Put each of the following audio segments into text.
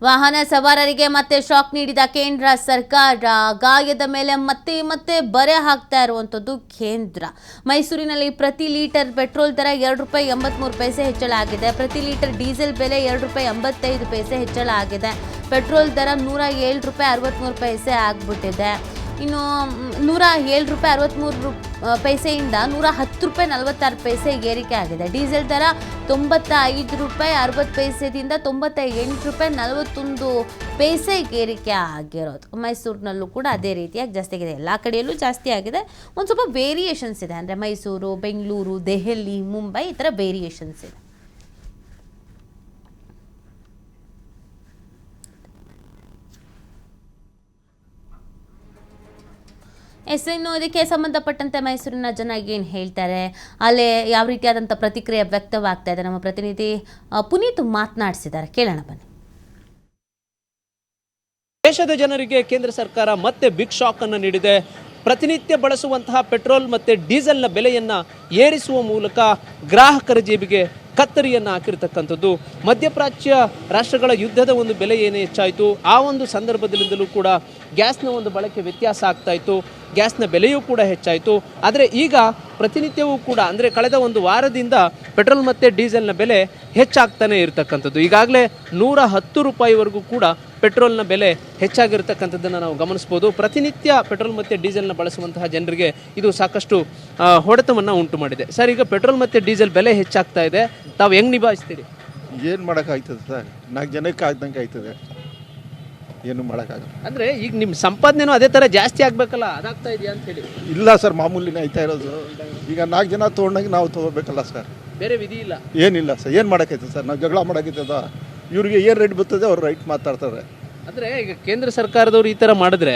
ವಾಹನ ಸವಾರರಿಗೆ ಮತ್ತೆ ಶಾಕ್ ನೀಡಿದ ಕೇಂದ್ರ ಸರ್ಕಾರ ಗಾಯದ ಮೇಲೆ ಮತ್ತೆ ಬರೆ ಹಾಕ್ತಾ ಇರುವಂತದ್ದು ಕೇಂದ್ರ. ಮೈಸೂರಿನಲ್ಲಿ ಪ್ರತಿ ಲೀಟರ್ ಪೆಟ್ರೋಲ್ ದರ ₹2.83 ಹೆಚ್ಚಳ ಆಗಿದೆ. ಪ್ರತಿ ಲೀಟರ್ ಡೀಸೆಲ್ ಬೆಲೆ ₹2.85 ಹೆಚ್ಚಳ ಆಗಿದೆ. ಪೆಟ್ರೋಲ್ ದರ ₹107.63 ಆಗ್ಬಿಟ್ಟಿದೆ. ಇನ್ನು ₹107.63 ₹110.46 ಏರಿಕೆ ಆಗಿದೆ. ಡೀಸೆಲ್ ದರ ₹95.60 ₹98.41 ಏರಿಕೆ ಆಗಿರೋದು. ಮೈಸೂರಿನಲ್ಲೂ ಕೂಡ ಅದೇ ರೀತಿಯಾಗಿ ಜಾಸ್ತಿ ಆಗಿದೆ. ಎಲ್ಲ ಕಡೆಯಲ್ಲೂ ಜಾಸ್ತಿ ಆಗಿದೆ. ಒಂದು ಸ್ವಲ್ಪ ವೇರಿಯೇಷನ್ಸ್ ಇದೆ, ಅಂದರೆ ಮೈಸೂರು, ಬೆಂಗಳೂರು, ದೆಹಲಿ, ಮುಂಬೈ ಈ ಥರ ವೇರಿಯೇಷನ್ಸ್ ಇದೆ. ಇನ್ನು ಇದಕ್ಕೆ ಸಂಬಂಧಪಟ್ಟಂತೆ ಮೈಸೂರಿನ ಜನ ಏನು ಹೇಳ್ತಾರೆ, ಅಲ್ಲೇ ಯಾವ ರೀತಿಯಾದಂಥ ಪ್ರತಿಕ್ರಿಯೆ ವ್ಯಕ್ತವಾಗ್ತಾ ಇದೆ, ನಮ್ಮ ಪ್ರತಿನಿಧಿ ಪುನೀತ್ ಮಾತನಾಡಿಸಿದ್ದಾರೆ. ಕೇಳೋಣ ಬನ್ನಿ. ದೇಶದ ಜನರಿಗೆ ಕೇಂದ್ರ ಸರ್ಕಾರ ಮತ್ತೆ ಬಿಗ್ ಶಾಕ್ ಅನ್ನು ನೀಡಿದೆ. ಪ್ರತಿನಿತ್ಯ ಬಳಸುವಂತಹ ಪೆಟ್ರೋಲ್ ಮತ್ತು ಡೀಸೆಲ್ನ ಬೆಲೆಯನ್ನು ಏರಿಸುವ ಮೂಲಕ ಗ್ರಾಹಕರ ಜೇಬಿಗೆ ಕತ್ತರಿಯನ್ನು ಹಾಕಿರ್ತಕ್ಕಂಥದ್ದು. ಮಧ್ಯಪ್ರಾಚ್ಯ ರಾಷ್ಟ್ರಗಳ ಯುದ್ಧದ ಒಂದು ಬೆಲೆ ಏನೇ ಹೆಚ್ಚಾಯಿತು, ಆ ಒಂದು ಸಂದರ್ಭದಲ್ಲಿಂದಲೂ ಕೂಡ ಗ್ಯಾಸ್ನ ಒಂದು ಬಳಕೆ ವ್ಯತ್ಯಾಸ ಆಗ್ತಾ ಇತ್ತು, ಗ್ಯಾಸ್ನ ಬೆಲೆಯೂ ಕೂಡ ಹೆಚ್ಚಾಯಿತು. ಆದರೆ ಈಗ ಪ್ರತಿನಿತ್ಯವೂ ಕೂಡ, ಅಂದರೆ ಕಳೆದ ಒಂದು ವಾರದಿಂದ ಪೆಟ್ರೋಲ್ ಮತ್ತು ಡೀಸೆಲ್ನ ಬೆಲೆ ಹೆಚ್ಚಾಗ್ತಾನೆ ಇರತಕ್ಕಂಥದ್ದು. ಈಗಾಗಲೇ ₹110ವರೆಗೂ ಕೂಡ ಪೆಟ್ರೋಲ್ನ ಬೆಲೆ ಹೆಚ್ಚಾಗಿರ್ತಕ್ಕಂಥದ್ದನ್ನು ನಾವು ಗಮನಿಸ್ಬೋದು. ಪ್ರತಿನಿತ್ಯ ಪೆಟ್ರೋಲ್ ಮತ್ತು ಡೀಸೆಲ್ನ ಬಳಸುವಂತಹ ಜನರಿಗೆ ಇದು ಸಾಕಷ್ಟು ಹೊಡೆತವನ್ನು ಉಂಟು ಮಾಡಿದೆ. ಸರ್, ಈಗ ಪೆಟ್ರೋಲ್ ಮತ್ತು ಡೀಸೆಲ್ ಬೆಲೆ ಹೆಚ್ಚಾಗ್ತಾ ಇದೆ, ತಾವು ಹೆಂಗೆ ನಿಭಾಯಿಸ್ತೀರಿ? ಏನು ಮಾಡೋಕ್ಕಾಗ್ತದೆ ಸರ್, 4 ಜನಕ್ಕೆ ಆಗ್ದಂಗೆ ಆಯ್ತದೆ, ಏನು ಮಾಡೋಕ್ಕಾಗಲ್ಲ. ಅಂದರೆ ಈಗ ನಿಮ್ಮ ಸಂಪಾದನೆನೂ ಅದೇ ಥರ ಜಾಸ್ತಿ ಆಗಬೇಕಲ್ಲ, ಅದಾಗ್ತಾ ಇದೆಯಾ ಅಂತ ಹೇಳಿ? ಇಲ್ಲ ಸರ್, ಮಾಮೂಲಿನೇ ಆಯ್ತಾ ಇರೋದು. ಈಗ 4 ಜನ ತೊಗೊಂಡಾಗ ನಾವು ತೊಗೋಬೇಕಲ್ಲ ಸರ್, ಬೇರೆ ವಿಧಿ ಇಲ್ಲ. ಏನಿಲ್ಲ ಸರ್, ಏನು ಮಾಡೋಕ್ಕೈತೆ ಸರ್, ನಾವು ಜಗಳ ಮಾಡೋಕ್ಕೈತದ. ಇವ್ರಿಗೆ ಏನು ರೇಟ್ ಬರ್ತದೆ ಅವ್ರು ರೈಟ್ ಮಾತಾಡ್ತಾರೆ. ಅಂದರೆ ಈಗ ಕೇಂದ್ರ ಸರ್ಕಾರದವ್ರು ಈ ಥರ ಮಾಡಿದ್ರೆ,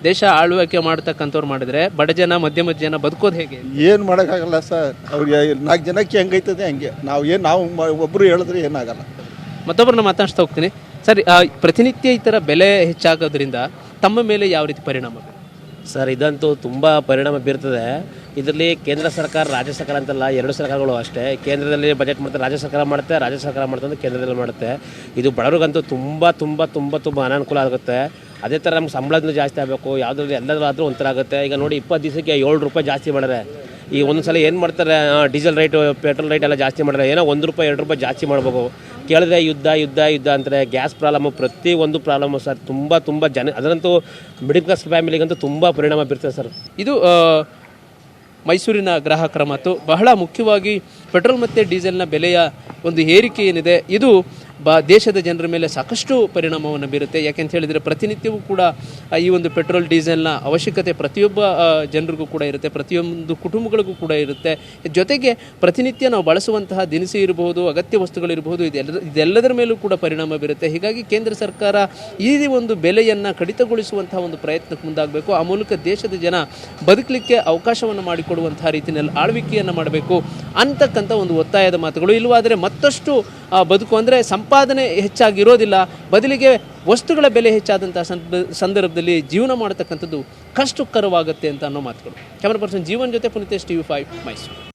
ದೇಶ ಆಳ್ವಿಕೆ ಮಾಡ್ತಕ್ಕಂಥವ್ರು ಮಾಡಿದ್ರೆ, ಬಡ ಜನ ಮಧ್ಯಮ ಜನ ಬದುಕೋದು ಹೇಗೆ? ಏನು ಮಾಡೋಕ್ಕಾಗಲ್ಲ ಸರ್, ಅವ್ರಿಗೆ 4 ಜನಕ್ಕೆ ಹೆಂಗೈತದೆ ಹಂಗೆ. ನಾವು ಒಬ್ಬರು ಹೇಳಿದ್ರೆ ಏನಾಗಲ್ಲ. ಮತ್ತೊಬ್ಬರನ್ನ ಮಾತಾಡ್ಸ್ತಾ ಹೋಗ್ತೀನಿ. ಸರ್, ಪ್ರತಿನಿತ್ಯ ಈ ಥರ ಬೆಲೆ ಹೆಚ್ಚಾಗೋದ್ರಿಂದ ತಮ್ಮ ಮೇಲೆ ಯಾವ ರೀತಿ ಪರಿಣಾಮ? ಸರ್, ಇದಂತೂ ತುಂಬ ಪರಿಣಾಮ ಬೀರ್ತದೆ. ಇದರಲ್ಲಿ ಕೇಂದ್ರ ಸರ್ಕಾರ, ರಾಜ್ಯ ಸರ್ಕಾರ ಅಂತಲ್ಲ, 2 ಸರ್ಕಾರಗಳು ಅಷ್ಟೇ. ಕೇಂದ್ರದಲ್ಲಿ ಬಜೆಟ್ ಮಾಡ್ತಾರೆ, ರಾಜ್ಯ ಸರ್ಕಾರ ಮಾಡುತ್ತೆ, ರಾಜ್ಯ ಸರ್ಕಾರ ಮಾಡ್ತಾರೆ, ಕೇಂದ್ರದಲ್ಲಿ ಮಾಡುತ್ತೆ. ಇದು ಬಡವ್ರಿಗಂತೂ ತುಂಬ ತುಂಬ ತುಂಬ ತುಂಬ ಅನಾನುಕೂಲ ಆಗುತ್ತೆ. ಅದೇ ಥರ ನಮ್ಗೆ ಸಂಬಳದಿಂದ ಜಾಸ್ತಿ ಆಗಬೇಕು, ಯಾವುದ್ರಲ್ಲಿ ಎಲ್ಲದಾದ್ರೂ ಒಂಥರ ಆಗುತ್ತೆ. ಈಗ ನೋಡಿ, 20 ದಿವಸಕ್ಕೆ ₹7 ಜಾಸ್ತಿ ಮಾಡಿದ್ರೆ, ಈ ಒಂದು ಸಲ ಏನು ಮಾಡ್ತಾರೆ, ಡೀಸೆಲ್ ರೈಟು, ಪೆಟ್ರೋಲ್ ರೈಟ್ ಎಲ್ಲ ಜಾಸ್ತಿ ಮಾಡಿದ್ರೆ, ಏನೋ ₹1 ₹2 ಜಾಸ್ತಿ ಮಾಡಬೇಕು. ಕೇಳಿದ್ರೆ ಯುದ್ಧ ಅಂತಾರೆ. ಗ್ಯಾಸ್ ಪ್ರಾಬ್ಲಮ್ಮು, ಪ್ರತಿಯೊಂದು ಪ್ರಾಬ್ಲಮ್ಮು ಸರ್. ತುಂಬ ಜನ, ಅದರಂತೂ ಮಿಡಿಲ್ ಕ್ಲಾಸ್ ಫ್ಯಾಮಿಲಿಗಂತೂ ತುಂಬ ಪರಿಣಾಮ ಬೀರ್ತದೆ ಸರ್. ಇದು ಮೈಸೂರಿನ ಗ್ರಾಹಕರ ಮಾತು. ಬಹಳ ಮುಖ್ಯವಾಗಿ ಪೆಟ್ರೋಲ್ ಮತ್ತು ಡೀಸೆಲ್ನ ಬೆಲೆಯ ಒಂದು ಏರಿಕೆ ಏನಿದೆ, ಇದು ದೇಶದ ಜನರ ಮೇಲೆ ಸಾಕಷ್ಟು ಪರಿಣಾಮವನ್ನು ಬೀರುತ್ತೆ. ಯಾಕೆಂತ ಹೇಳಿದರೆ, ಪ್ರತಿನಿತ್ಯವೂ ಕೂಡ ಈ ಒಂದು ಪೆಟ್ರೋಲ್ ಡೀಸೆಲ್ನ ಅವಶ್ಯಕತೆ ಪ್ರತಿಯೊಬ್ಬ ಜನರಿಗೂ ಕೂಡ ಇರುತ್ತೆ, ಪ್ರತಿಯೊಂದು ಕುಟುಂಬಗಳಿಗೂ ಕೂಡ ಇರುತ್ತೆ. ಜೊತೆಗೆ ಪ್ರತಿನಿತ್ಯ ನಾವು ಬಳಸುವಂತಹ ದಿನಸಿ ಇರಬಹುದು, ಅಗತ್ಯ ವಸ್ತುಗಳಿರಬಹುದು, ಇದೆಲ್ಲದರ ಮೇಲೂ ಕೂಡ ಪರಿಣಾಮ ಬೀರುತ್ತೆ. ಹೀಗಾಗಿ ಕೇಂದ್ರ ಸರ್ಕಾರ ಈ ಒಂದು ಬೆಲೆಯನ್ನು ಕಡಿತಗೊಳಿಸುವಂತಹ ಒಂದು ಪ್ರಯತ್ನಕ್ಕೆ ಮುಂದಾಗಬೇಕು. ಆ ಮೂಲಕ ದೇಶದ ಜನ ಬದುಕಲಿಕ್ಕೆ ಅವಕಾಶವನ್ನು ಮಾಡಿಕೊಡುವಂತಹ ರೀತಿಯಲ್ಲಿ ಆಳ್ವಿಕೆಯನ್ನು ಮಾಡಬೇಕು ಅಂತಕ್ಕಂಥ ಒಂದು ಒತ್ತಾಯದ ಮಾತುಗಳು. ಇಲ್ಲವಾದರೆ ಮತ್ತಷ್ಟು ಬದುಕು, ಅಂದರೆ ಸಂಪಾದನೆ ಹೆಚ್ಚಾಗಿರೋದಿಲ್ಲ, ಬದಲಿಗೆ ವಸ್ತುಗಳ ಬೆಲೆ ಹೆಚ್ಚಾದಂತಹ ಸಂದರ್ಭದಲ್ಲಿ ಜೀವನ ಮಾಡತಕ್ಕಂಥದ್ದು ಕಷ್ಟಕರವಾಗುತ್ತೆ ಅಂತ ಅನ್ನೋ ಮಾತುಗಳು. ಕ್ಯಾಮರಾ ಪರ್ಸನ್ ಜೀವನ್ ಜೊತೆ ಪುನೀತೇಶ್, TV5 ಮೈಸೂರು.